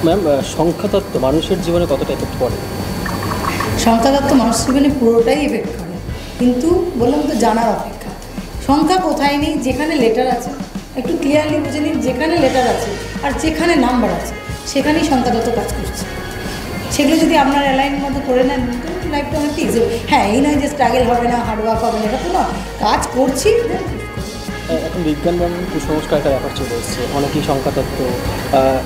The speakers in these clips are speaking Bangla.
ম্যাম, সংখ্যাতত্ত্ব মানুষের জীবনে কতটা এফেক্ট করে? সংখ্যাতত্ত্ব মানুষের জীবনে পুরোটাই এফেক্ট করে, কিন্তু বললাম তো জানার অপেক্ষা। সংখ্যা কোথায় নেই, যেখানে লেটার আছে একটু ক্লিয়ারলি বুঝে নিন, যেখানে লেটার আছে আর যেখানে নাম্বার আছে সেখানেই সংখ্যাতত্ত্ব কাজ করছে। সেগুলো যদি আপনার অ্যালাইনের মধ্যে করে নেন লাইফটা অনেকটা ইজি। হ্যাঁ, এই নয় যে স্ট্রাগল হবে না, হার্ডওয়ার্ক হবে না, এটা তো না, কাজ করছি। এখন বিজ্ঞান বা কুসংস্কার একটা ব্যাপার চলে এসছে, অনেকেই সংখ্যাতত্ত্ব,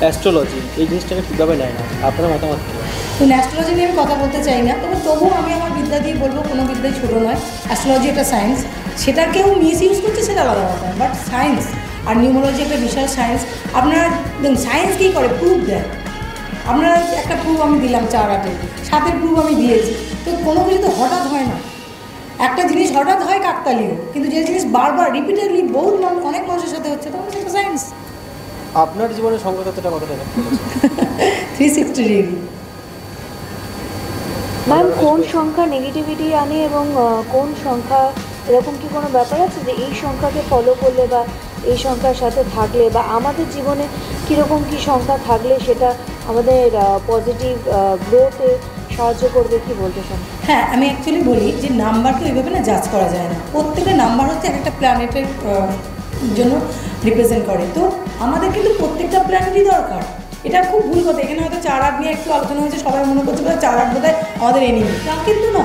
অ্যাস্ট্রোলজি এই জিনিসটাকে ঠিকভাবে নেয় না। আপনার মতামত কী? তো অ্যাস্ট্রোলজি নিয়ে আমি কথা বলতে চাই না, তবুও আমি আমার বিদ্যা দিয়ে বলবো কোনো বিদ্যাই ছোটো নয়। অ্যাস্ট্রোলজি একটা সায়েন্স, সেটা কেউ মিস ইউজ করছে সেটা আলাদা কথা, বাট সায়েন্স আর নিউমোলজি একটা বিশাল সায়েন্স। আপনারা দেখুন সায়েন্স কী করে, প্রুফ দেয়। আপনারা একটা প্রুফ আমি দিলাম 4-8, 7-এর প্রুফ আমি দিয়েছি, তো কোনো কিছু তো হঠাৎ হয় না। একটা জিনিস হঠাৎ হয় কাকতালীয়, কিন্তু যে জিনিস বারবার রিপিটেডলি বহুত অনেক মানুষের সাথে হচ্ছে তখন সেটা সায়েন্স। আপনার জীবনে সংখ্যাতত্ত্বটা কতটা এফেক্ট করেছে? 360 ডিগ্রি। ম্যাম, কোন সংখ্যা নেগেটিভিটি আনে এবং কোন সংখ্যা, এরকম কি কোনো ব্যাপার আছে যে এই সংখ্যাকে ফলো করলে বা এই সংখ্যার সাথে থাকলে বা আমাদের জীবনে কীরকম কী সংখ্যা থাকলে সেটা আমাদের পজিটিভ গ্রোথে সাহায্য করবে, কি বলতে চান? হ্যাঁ, আমি অ্যাকচুয়ালি বলি যে নাম্বারকে ওইভাবে না জাজ করা যায় না। প্রত্যেকটা নাম্বার হচ্ছে একটা প্ল্যানেটের জন্য রিপ্রেজেন্ট করে, তো আমাদের কিন্তু প্রত্যেকটা প্ল্যানেটই দরকার। এটা খুব ভুল কথা। এখানে হয়তো 4-8 নিয়ে একটু আলোচনা হয়েছে, সবাই মনে করছে 4-8 বোধহয় আমাদের এনিমি, তা কিন্তু না।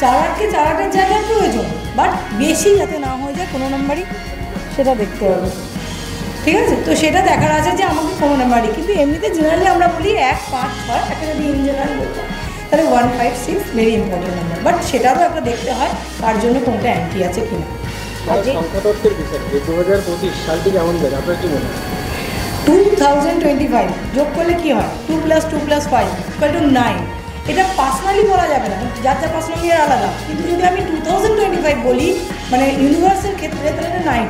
4-8কে 4-8-এর জায়গায় প্রয়োজন, বাট বেশি যাতে না হয়ে যায় কোনো নাম্বারই, সেটা দেখতে হবে। ঠিক আছে, তো সেটা দেখার আছে যে আমাকে কোনো নাম্বারই, কিন্তু এমনিতে জেনারেলি আমরা বলি 1, 5, 6, একটা যদি ইন জেনারেল বলতাম তাহলে 1, 5, 6 ভেরি ইম্পর্টেন্ট নাম্বার, বাট সেটারও একটা দেখতে হয় তার জন্য কোনটা অ্যান্টি আছে কিনা। সংখ্যাতত্ত্বের বিষয়ে 2025 সালটি কেমন যাবে আপনার কি মনে হয়? 2025 যোগ করলে কী হয়, 2 + 2 + 5 = 9। এটা পার্সোনালি বলা যাবে না, যার যার পার্সোনালি আলাদা, কিন্তু যদি আমি 2025 বলি মানে ইউনিভার্সের ক্ষেত্রে, তাহলে এটা 9।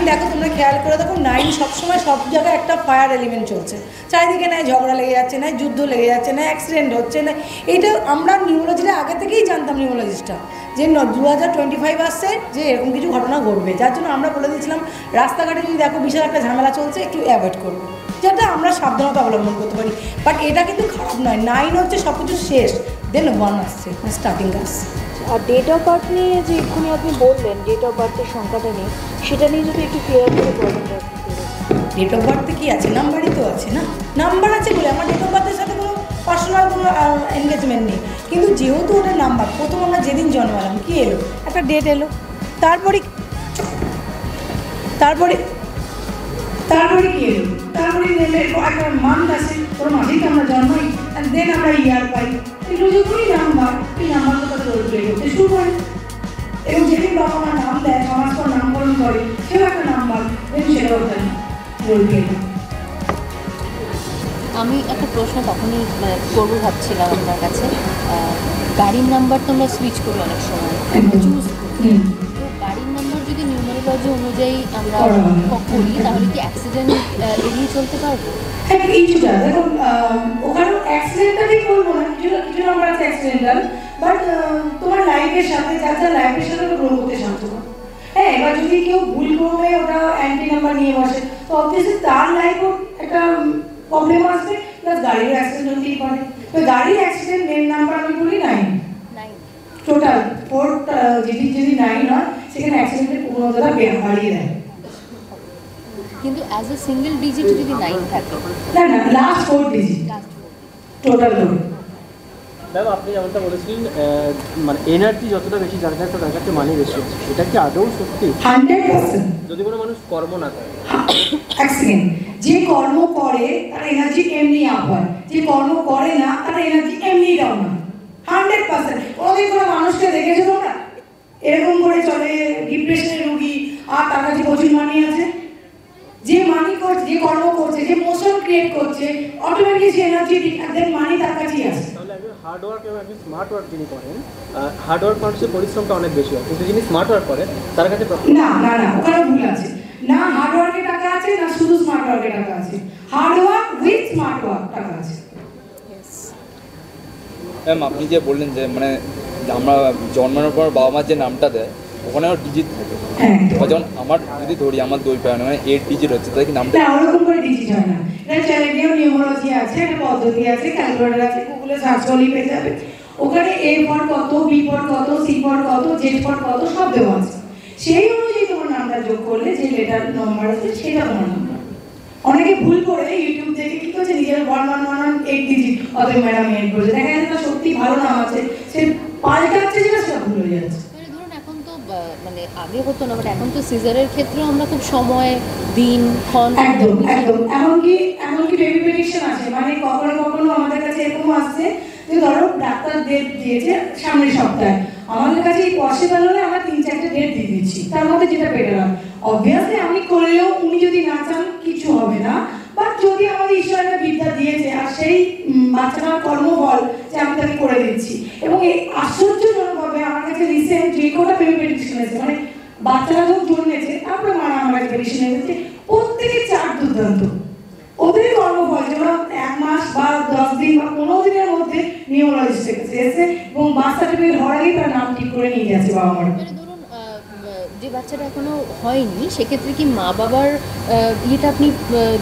দেখো, তোমরা খেয়াল করে দেখো, 9 সবসময় সব জায়গায় একটা ফায়ার এলিমেন্ট চলছে চারিদিকে, নাই ঝগড়া লেগে যাচ্ছে, নাই যুদ্ধ লেগে যাচ্ছে, না অ্যাক্সিডেন্ট হচ্ছে, না। এইটা আমরা নিউরোলজিটা আগে থেকেই জানতাম, নিউরোলজিস্টটা, যে 2025 আসছে যে এরকম কিছু ঘটনা ঘটবে, যার জন্য আমরা বলে দিয়েছিলাম রাস্তাঘাটে যদি দেখো বিশাল একটা ঝামেলা চলছে একটু অ্যাভয়েড করবো, যাতে আমরা সাবধানতা অবলম্বন করতে পারি। বাট এটা কিন্তু খারাপ নয়। 9 হচ্ছে সব কিছু শেষ, দেন 1 আসছে স্টার্টিং কাজ। আর ডেট অফ বার্থ নিয়ে যে এক্ষুনি আপনি বললেন, ডেট অফ বার্থের সংখ্যাটা নিয়ে, সেটা নিয়ে যদি একটু ক্লিয়ার করে বলেন। ডেট অফ বার্থে কী আছে, নাম্বারই তো আছে না, নাম্বার আছে বলে আমার ডেট অফ বার্থের সাথে কোনো পার্সোনাল কোনো এনগেজমেন্ট নেই, কিন্তু যেহেতু ওটা নাম্বার, প্রথম আমরা যেদিন জন্মালাম কী এলো, একটা ডেট এলো, তারপরে কী এলো, তারপরে একটা মান্থ আছে, ওর মাসেই তো আমরা জন্মাই, অ্যান্ড দেন আমরা ইয়ার পাই, এগুলো যখনই নাম্বার, এই নাম্বারটা তাদের রোল প্লে করতে শুরু করে, এবং যেদিন বাবা মা নাম দেয়, সমাজ পর নামকরণ করে, সেও একটা নাম্বার, দেন সেটাও একটা রোল প্লে করে। আমি একটা প্রশ্ন তখনই করবো ভাবছিলাম আপনার কাছে, গাড়ির নাম্বার তো আমরা সুইচ করি অনেক সময়, চুজ করি, তো গাড়ির নাম্বার যদি নিউমারোলজি অনুযায়ী আমরা করি তাহলে কি অ্যাক্সিডেন্ট এড়িয়ে চলতে পারবো? হ্যাঁ, কিছুটা দেখুন, ওখানে অ্যাক্সিডেন্টটা ঠিক বলবো না, কিছু নাম্বার আছে অ্যাক্সিডেন্টাল, বাট তোমার লাইফের সাথে, যার লাইফের সাথে গ্রো করতে সাহায্য করে। হ্যাঁ, এবার যদি কেউ ভুল করে ওটা অ্যান্টি নাম্বার নিয়ে বসে, তো অবভিয়াসলি তার লাইফও একটা প্রবলেম আসবে, প্লাস গাড়ির অ্যাক্সিডেন্ট হতেই পারে। তো গাড়ির অ্যাক্সিডেন্ট মেন নাম্বার আমি বলি 9 টোটাল 4, যদি 9 হয় সেখানে অ্যাক্সিডেন্টের প্রবণতাটা বাড়িয়ে দেয়। কিন্তু অ্যাজ এ সিঙ্গেল ডিজিট যদি 9 থাকে, না, লাস্ট 4 ডিজিট টোটাল ধরে। ম্যাম, আপনি যেমনটা বলেছিলেন মানে এনার্জি যতটা বেশি জানা যায় তার কাছে মানি বেশি আছে, এটা কি আদৌ সত্যি? 100%। যদি কোনো মানুষ কর্ম না করে, যে কর্ম করে তার এনার্জি এমনি আপ হয়, যে কর্ম করে না তার এনার্জি এমনি ডাউন হয়। 100%। কোনোদিন কোনো মানুষকে দেখেছো তোমরা এরকম করে চলে ডিপ্রেশনের রোগী আর তার কাছে প্রচুর মানি আছে? যে মানি করছে, যে কর্ম করছে, যে মোশন ক্রিয়েট করছে, অটোমেটিকলি সে এনার্জেটিক, আর দেন মানি তার কাছেই আসে। তাহলে একজন হার্ড ওয়ার্ক এবং একজন স্মার্ট ওয়ার্ক যিনি করেন, হার্ড ওয়ার্ক মানুষের পরিশ্রমটা অনেক বেশি হয়, কিন্তু যিনি স্মার্ট ওয়ার্ক করেন তার কাছে না, ওখানে ভুল আছে। না হার্ড ওয়ার্কের টাকা আছে, না শুধু স্মার্ট ওয়ার্কের টাকা আছে। Hard work with smart work টাকা আছে। ম্যাম, আপনি যে বললেন যে মানে আমরা জন্মানোর পর বাবা মা যে নামটা দেয়, ওখানে আমার ডিজিট থাকে। হ্যাঁ বা যেমন আমার যদি ধরি আমার 2 পায় মানে 8 ডিজিট হচ্ছে, তাই কি নামটা না ওরকম করে ডিজিট হয় না। এটা চ্যালেঞ্জিং নিউমারোলজি আছে, একটা পদ্ধতি আছে, ক্যালকুলেটর আছে, গুগলে সার্চ করলেই পেয়ে যাবে। ওখানে এ ফর কত, বি ফর কত, সি ফর কত, জেড ফর কত সব দেওয়া আছে। সেই অনুযায়ী তোমার নামটা যোগ করলে যে লেটার নাম্বার আছে সেটা তোমার নাম্বার। অনেকে ভুল করে ইউটিউব থেকে কি করছে নিজের 1111 ডিজিট অতএব ম্যাডাম এড করেছে, দেখা যাচ্ছে তার সত্যি ভালো নাম আছে, সে পাল্টাচ্ছে যেটা সেটা ভুল হয়ে যাচ্ছে। মানে ধরুন এখন তো মানে আগে হতো না, বাট এখন তো সিজারের ক্ষেত্রেও আমরা খুব সময় দিন ক্ষণ একদম একদম এমনকি বেবি প্রেডিকশন আছে, মানে কখনো কখনো আমাদের কাছে এরকম আসছে যে ধরো ডাক্তার ডেট দিয়েছে সামনের সপ্তাহে, আমাদের কাছে এই পসিবল হলে আমরা 3-4টে ডেট দিয়ে দিচ্ছি, তার মধ্যে যেটা বেটার হয়। অবভিয়াসলি আমি করলেও উনি যদি না চান কিছু হবে না, বাট যদি আমাদের ঈশ্বর একটা বিদ্যা দিয়েছে আর সেই বাচ্চাটার কর্মফল যে আমি তাকে করে দিচ্ছি। এবং এই আশ্চর্যজনকভাবে আমার কাছে রিসেন্ট যে কটা বেবি প্রেডিকশন আছে, মানে বাচ্চারা যখন জন্মেছে তারপরে মারা আমার কাছে প্রেডিকশন এসেছে, প্রত্যেকে 4 দুর্দান্ত। ওদের কর্মফল যেমন 1 মাস বা 10 দিন বা 15 দিনের মধ্যে নিউরোলজিস্ট থেকে এসে এবং বার্থ সার্টিফিকেট হওয়ার আগেই তার নাম ঠিক করে নিয়ে গেছে বাবা মার। মানে ধরুন যে বাচ্চাটা এখনো হয়নি সেক্ষেত্রে কি মা বাবার ইয়েটা আপনি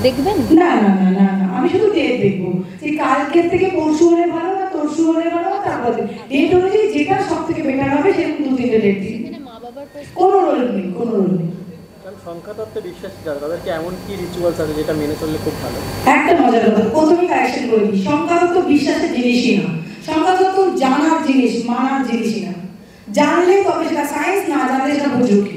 দেখবেন? না না না না না, আমি শুধু ডেট দেখবো যে কালকের থেকে পরশু হলে ভালো না তরশু হলে ভালো না, তারপর ডেট অনুযায়ী যেটা সব থেকে বেটার হবে সেরকম 2-3টে ডেট দিই। এখানে মা বাবার কোনো রোল নেই, কোনো রোল নেই। কারণ সংখ্যাতত্ত্বে বিশ্বাসী যারা তাদেরকে এমন কি রিচুয়ালস আছে যেটা মেনে চললে খুব ভালো? একটা মজার কথা প্রথমে কারেকশন করে দিই, সংখ্যাতত্ত্ব বিশ্বাসের জিনিসই না, সংখ্যাতত্ত্ব জানার জিনিস, মানার জিনিসই না। জানলে তবে সেটা সায়েন্স, না জানলে সেটা বুঝুকি।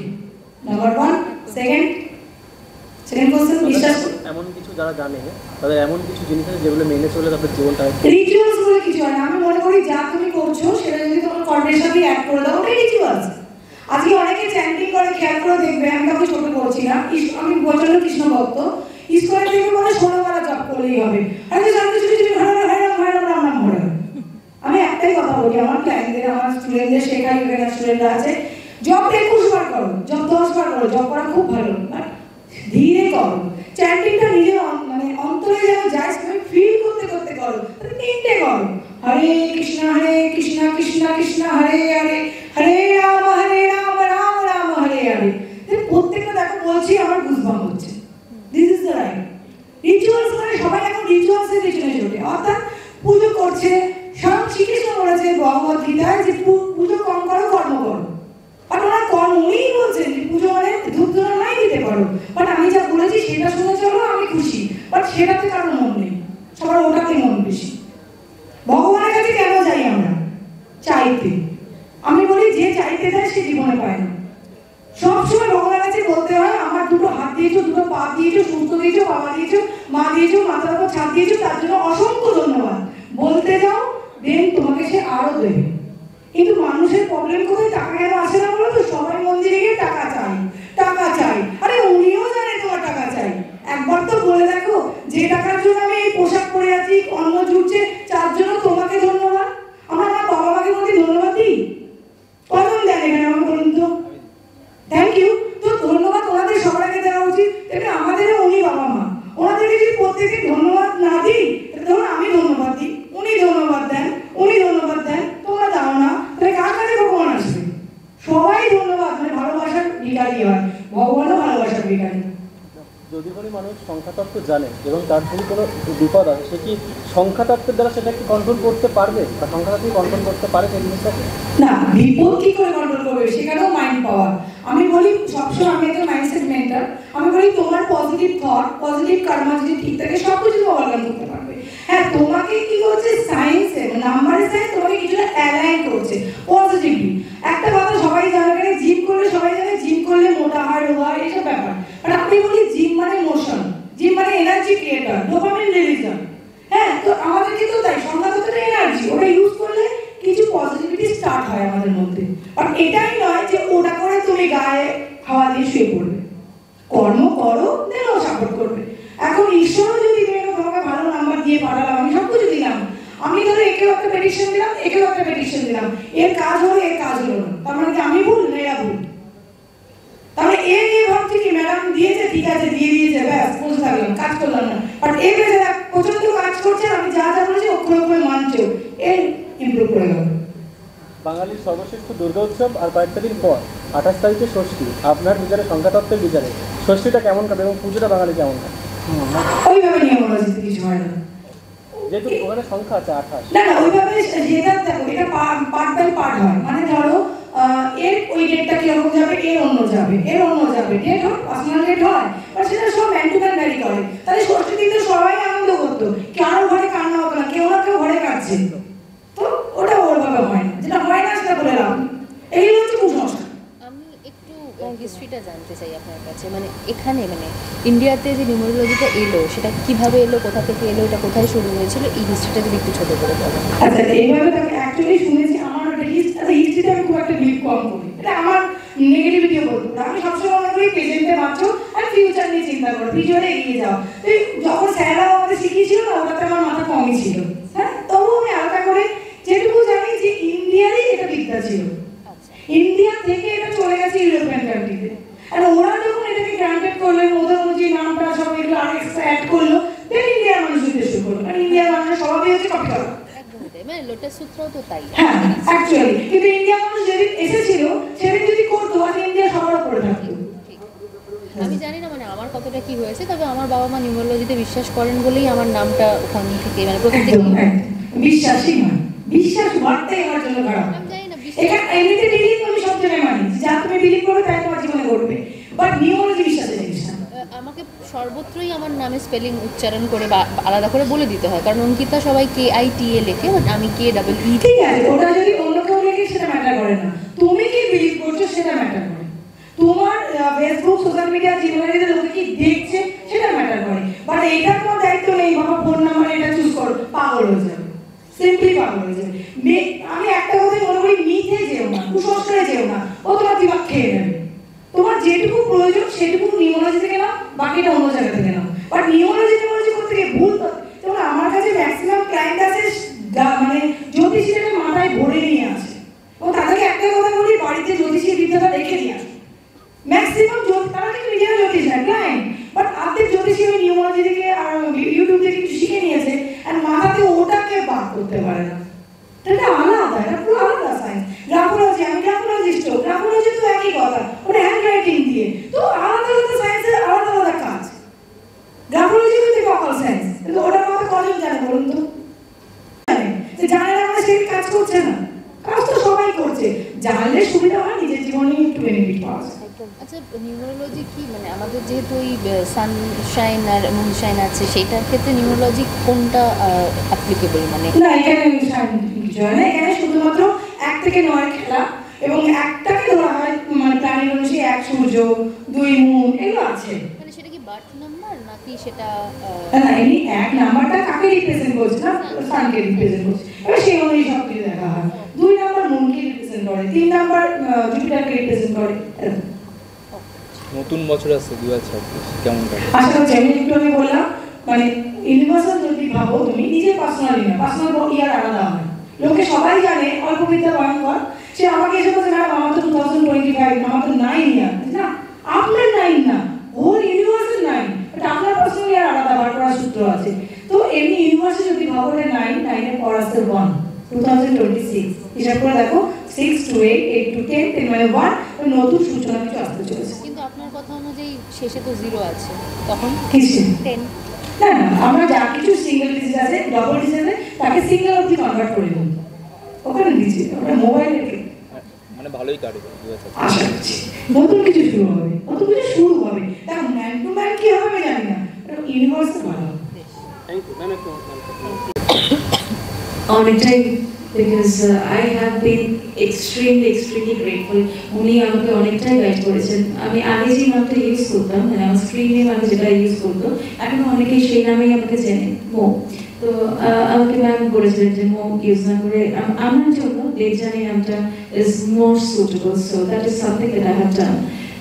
নাম্বার 1। সেকেন্ড কোশ্চেন, বিশ্বাস এমন কিছু যারা জানে তাদের এমন কিছু জিনিস আছে যেগুলো মেনে চলে তাদের জীবনটা রিচুয়ালস বলে কিছু হয় না। আমি মনে করি যা তুমি করছো সেটা যদি তোমার কর্মের সাথে অ্যাড করে দাও ওটাই রিচুয়ালস। আজকে অনেকে চ্যান্টিং করে, খেয়াল করে দেখবে, আমি কাউকে ছোট করছি না, আমি প্রচন্ড কৃষ্ণ ভক্ত, ইস্কনের থেকে বলে 16 বার জপ করলেই হবে। আমি একটাই কথা বলি আমার ক্লায়েন্টদের, আমার স্টুডেন্টদের শেখাই, এখানে স্টুডেন্টরা আছে, জব 21 বার করো, জব 10 বার করো, জব করা খুব ভালো, ধীরে করো। চ্যান্টিংটা নিজের মানে অন্তরে যেন যায়, তুমি ফিল করতে করতে করো, 3টে করো, হরে কৃষ্ণ কৃষ্ণ কৃষ্ণ হরে হরে, হরে রাম রাম রাম হরে হরে। প্রত্যেকটা দেখো বলছি আমার গুজবাম্প হচ্ছে। This is the right rituals. মানে সবাই এখন রিচুয়ালস এর পেছনে ছোটে, অর্থাৎ পুজো করছে। স্বয়ং শ্রীকৃষ্ণ বলেছে ভগবদ গীতায় যে পুজো কম করো, কর্ম করো। আর ওরা কর্ম, উনিই বলছেন যে পুজো মানে ধূপ ধরা নাই দিতে পারো, বাট আমি যা বলেছি সেটা শুনে চলো, আমি খুশি, বাট সেটাতে কারো মন নেই, সবার ওটাতে মন বেশি। ভগবানের কাছে কেন যাই আমরা? চাইতে। আমি বলি যে চাইতে দেয় সে জীবনে পায় না। সবসময় ভগবানের কাছে বলতে হয় আমার 2টো হাত দিয়েছো, 2টো পা দিয়েছো, সুস্থ দিয়েছো, বাবা দিয়েছো, মা দিয়েছো, মাথার উপর ছাদ দিয়েছো, তার জন্য অসংখ্য ধন্যবাদ। বলতে যাও, দেন তোমাকে সে আরো দেবে। কিন্তু মানুষের প্রবলেম কোথায়? টাকা কেন আসে না বলো তো? সবাই মন্দিরে গিয়ে টাকা চাই, টাকা চাই। আরে উনিও জানে তোমার টাকা চাই। একবার তো বলে দেখো, যে টাকার জন্য আমি এই পোশাক পরে আছি, অন্ন জুটছে, তার জন্য তোমাকে ধন্যবাদ। আমার বাবা মাকে বলি ধন্যবাদ দিই, কখন দেন এখানে আমাকে বলুন তো? Thank you. তো ধন্যবাদ ওনাদের সবার আগে দেওয়া উচিত। এটা আমাদেরও উনি বাবা মা, ওনাদেরকে যদি প্রত্যেকে ধন্যবাদ না দিই, ধরুন আমি ধন্যবাদ দিই, উনি ধন্যবাদ দেন, উনি ধন্যবাদ দেন, তোমরা দাও না, তাহলে কার কাছে ভগবান আসবে? সবাই ধন্যবাদ মানে ভালোবাসার ভিখারি হয়, ভগবানও ভালোবাসার ভিখারি। যদি কোনো মানুষ সংখ্যাতত্ত্ব জানে এবং তার যদি কোনো বিপদ আছে, সে কি সংখ্যাতত্ত্বের দ্বারা সেটাকে কন্ট্রোল করতে পারবে বা সংখ্যাতত্ত্ব কন্ট্রোল করতে পারে সেই জিনিসটাকে? না, বিপদ কি করে কন্ট্রোল করবে? সেখানেও মাইন্ড পাওয়ার। আমি বলি সবসময়, আমি একটা মাইন্ডসেট মেন্টর, আমি বলি তোমার পজিটিভ থট, পজিটিভ কর্ম যদি ঠিক থাকে সব কিছু অর্গান করতে পারবে। হ্যাঁ, তোমাকে কি করছে সায়েন্সে, নাম্বারের সায়েন্স তোমাকে কিছুটা অ্যালাইন করছে পজিটিভলি। একটা কথা সবাই জানে, এখানে জিম করলে সবাই জানে জিম করলে মোটা হয়, রোগা হয়, এইসব ব্যাপার। বাট আমি বলি জিম মানে মোশন, জিম মানে এনার্জি ক্রিয়েটর, ডোপামিন রিলিজন। হ্যাঁ, তো আমাদের কিন্তু তাই সংখ্যাতত্ত্বটা এনার্জি, ওটা ইউজ করলে কিছু পজিটিভিটি স্টার্ট হয় আমাদের মধ্যে। আর এটাই নয় যে ওটা করে তুমি গায়ে হাওয়া দিয়ে শুয়ে পড়বে। কর্ম করো, দেন ও সাপোর্ট করবে। এখন ঈশ্বরও যদি তোমাকে ভালো নাম্বার দিয়ে পাঠালাম, আমি সব কিছু দিলাম, আমি ধরো একেও একটা প্রেডিকশন দিলাম, একেও একটা প্রেডিকশন দিলাম, এর কাজ হলো, এর কাজ হলো না, তার মানে কি আমি ভুল না এরা ভুল? তাহলে এ নিয়ে ভাবছি কি ম্যাডাম দিয়েছে, ঠিক আছে দিয়ে দিয়েছে, ব্যাস বুঝতে থাকলাম, কাজ করলাম না। বাট এ বেচারা প্রচন্ড কাজ করছে, আমি যা যা বলেছি অক্ষরে অক্ষরে মানছেও, এর ইমপ্রুভ করে গেল। বাঙালির সর্বশ্রেষ্ঠ দুর্গা উৎসব আর কয়েকটা দিন পর 28 তারিখে ষষ্ঠী, আপনার বিচারে সংখ্যাতত্ত্বের বিচারে ষষ্ঠীটা কেমন কাটবে এবং পুজোটা বাঙালি কেমন কাটবে? ওইভাবে নিয়মোলজিতে কিছু হয় না। যেহেতু ওখানে সংখ্যা আছে 28। না না, ওইভাবে যেটা দেখো, এটা পার্ট বাই পার্ট হয়। মানে ধরো এর ওই ডেটটা কিরকম যাবে, এর অন্য যাবে, এর অন্য যাবে, ডেট হয়, পার্সোনাল ডেট হয়, বাট সেটা সব ম্যান টু ম্যান ভ্যারি করে। তাহলে ষষ্ঠীর দিন তো সবাই আনন্দ করতো, কারোর ঘরে কান্না হতো না, কেউ না কেউ ঘরে কাটছে। তো ওটা ওরভাবে হয় না, যেটা হয় না সেটা বলে লাভ নেই। এই হচ্ছে কুসংস্কার। আমি একটু হিস্ট্রিটা জানতে চাই আপনার কাছে, মানে এখানে মানে ইন্ডিয়াতে যে নিউমারোলজিটা এলো সেটা কিভাবে এলো, কোথা থেকে এলো, এটা কোথায় শুরু হয়েছিল, এই হিস্ট্রিটা যদি একটু ছোট করে বলেন। আচ্ছা, এইভাবে তো আমি অ্যাকচুয়ালি শুনেছি। আমার হিস্ট্রিতে আমি খুব একটা বিলিভ কম করি, এটা আমার নেগেটিভিটিও বলবো না। আমি সবসময় মনে করি প্রেজেন্টে বাঁচো আর ফিউচার নিয়ে চিন্তা করো, ফিউচারে এগিয়ে যাও। তো যখন স্যাররাও আমাদের শিখিয়েছিল না, ওটাতে আমার মাথা কমই ছিল। হ্যাঁ, তবুও আমি আলাদা করে যেটুকু জানি যে ইন্ডিয়ারই এটা বিদ্যা ছিল, ইন্ডিয়া থেকে এটা চলে গেছে ইউরোপিয়ান কান্ট্রিতে। আর ওরা যখন এটাকে গ্রান্টেড করলেন, ওদের অনুযায়ী নামটা সব এগুলো আর এক্সট্রা অ্যাড করলো, দেন ইন্ডিয়ার মানুষ দিতে শুরু করলো। কারণ ইন্ডিয়ার মানুষের স্বভাবই হচ্ছে কপি করা। মানে লোটাস সূত্রও তো তাই। হ্যাঁ, অ্যাকচুয়ালি কিন্তু ইন্ডিয়ার মানুষ যেদিন এসেছিল সেদিন যদি করতো, আজ ইন্ডিয়া সবার উপরে থাকতো। আমি জানি না মানে আমার কতটা কি হয়েছে, তবে আমার বাবা মা নিউমারোলজিতে বিশ্বাস করেন বলেই আমার নামটা ওখান থেকে মানে প্রথম থেকে। বিশ্বাসই নয়, বিশ্বাস বাড়তেই আমার জন্য খারাপ। আমি জানি না এটা এমনিতে বিলিভ আমি সব জায়গায় মানি, যা তুমি বিলিভ করবে তাই তোমার জীবনে ঘটবে, বাট নিউমারোলজি বিশ্বাসের জিনিস না। আমাকে সর্বত্রই আমার নামে স্পেলিং উচ্চারণ করে বা আলাদা করে বলে দিতে হয়, কারণ অঙ্কিতা সবাই KITA লেখে, বাট আমি KEE। ঠিক আছে, ওটা যদি অন্য কেউ লেখে সেটা ম্যাটার করে না, তুমি কি বিলিভ করছো সেটা ম্যাটার করে। তোমার ফেসবুক, সোশ্যাল মিডিয়া, জীবনে লোকে কি দেখছে সেটা ম্যাটার করে। বাট এটা তোমার দায়িত্ব নেই বাবা ফোন নাম্বার এটা চুজ করো, পাগল হয়ে যাবে, সিম্পলি পাগল হয়ে যাবে। আমি একটা কথাই মনে করি, মিথে যেও না, কুসংস্কারে যেও না, ও তোমার দিমাগ খেয়ে নেবে। তোমার যেটুকু প্রয়োজন সেটুকু নিউমারোলজি থেকে নাও, বাকিটা অন্য জায়গা থেকে নাও। বাট নিউমারোলজি করতে গিয়ে ভুল। যেমন আমার কাছে ম্যাক্সিমাম ক্লায়েন্ট আছে মানে জ্যোতিষীটাকে মাথায় ভরে নিয়ে আসে, এবং তাদেরকে একটা কথা বলি, বাড়িতে জ্যোতিষী বিদ্যাটা রেখে নিয়ে আসে। ম্যাক্সিমাম তারা কিন্তু নিজেরা জ্যোতিষ না ক্লায়েন্ট, বাট আর্ধেক জ্যোতিষী ওই নিউমারোলজি থেকে আর ইউটিউব থেকে কিছু শিখে নিয়েছে, আর মাথাতে ওটাকে বার করতে পারে না। এটা আলাদা, এটা পুরো আলাদা সায়েন্স। গ্রাফোলজি, আমি গ্রাফোলজিস্ট, গ্রাফোলজি তো একই কথা, ওটা হ্যান্ড রাইটিং দিয়ে। তো আলাদা আলাদা সায়েন্সের আলাদা আলাদা কাজ। গ্রাফোলজি হচ্ছে ভোকাল সায়েন্স, কিন্তু ওটার কথা কজন জানে বলুন তো? যে জানে না মানে সে কাজ করছে না, কাজ তো সবাই করছে। জানলে সুবিধা হয়, নিজের জীবনে একটু বেনিফিট পাওয়া যায়। আচ্ছা, নিউমারোলজি কি মানে আমাদের যেহেতু ওই সানশাইন আর মুনশাইন আছে, সেটার ক্ষেত্রে নিউমারোলজি কোনটা অ্যাপ্লিকেবল? মানে না, এখানে কিছু হয় না, এখানে শুধুমাত্র 1 থেকে 9 খেলা, এবং একটাকে ধরা হয় মানে প্রাণীর অনুযায়ী 1 সূর্য, 2 মুন, এগুলো আছে। মানে সেটা কি বার্থ নাম্বার নাকি সেটা না, এই 1 নাম্বারটা কাকে রিপ্রেজেন্ট করছে না, সানকে রিপ্রেজেন্ট করছে, এবার সেই অনুযায়ী সব কিছু দেখা হয়। 2 নাম্বার মুনকে রিপ্রেজেন্ট করে, 3 নাম্বার জুপিটারকে রিপ্রেজেন্ট করে। নতুন বছর আসছে 2026, কেমন কাটবে? আশা করছি আমি একটু আগে বললাম, মানে ইউনিভার্সাল যদি ভাবো তুমি, নিজের পার্সোনালি না, পার্সোনাল ইয়ার আলাদা হয়। লোকে সবাই জানে অল্প বিদ্যা ভয়ঙ্কর, সে আমাকে এসে বলছে ম্যাডাম আমার তো 2025, আমার তো 9 ইয়ার। না, আপনার 9 না, হোল ইউনিভার্সের 9, বাট আপনার পার্সোনাল ইয়ার আলাদা বার করার সূত্র আছে। তো এমনি ইউনিভার্সে যদি ভাবো 9 এর পর আসছে 1, 2026 হিসাব করে দেখো, 6 to 8, 8 to 10, 10 মানে 1, নতুন সূচনা কিছু আসতে চলেছে। কিন্তু আপনার কথা অনুযায়ী শেষে তো 0 আছে, তখন কিসে? 10। না না, আমরা যা কিছু সিঙ্গেল ডিজিট আছে, ডবল ডিজিট আছে, তাকে সিঙ্গেল অবধি কনভার্ট করে দেবো, ওখানে দিচ্ছি আমরা মোবাইলে। মানে ভালোই কাটবে 2026। আশা করছি নতুন কিছু শুরু হবে, নতুন কিছু শুরু হবে। দেখো ম্যান টু ম্যান কি হবে আমি জানি না, ইউনিভার্স ভালো হবে। Thank you ma'am. একটু অনেকটাই, because I have been extremely grateful. উনি আমাকে অনেকটাই গাইড করেছেন। আমি আগে যে নামটা ইউজ করতাম, মানে আমার স্ক্রিন নেম আমি যেটা ইউজ করতো, এখন অনেকেই সেই নামেই আমাকে চেনে, মো। তো আমাকে ম্যাম বলেছিলেন যে মো ইউজ না করে আমার জন্য দেবযানী নামটা is more suitable, so that is something that I have done.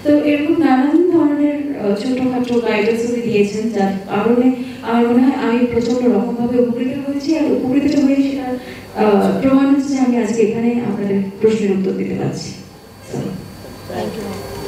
তো এরকম নানান ধরনের ছোটোখাটো গাইডেন্স উনি দিয়েছেন, যার কারণে আমার মনে হয় আমি প্রচণ্ড রকমভাবে উপকৃত হয়েছি, আর উপকৃত হয়ে সেটার প্রমাণ হচ্ছে যে আমি আজকে এখানে আপনাদের প্রশ্নের উত্তর দিতে পারছি। Thank you.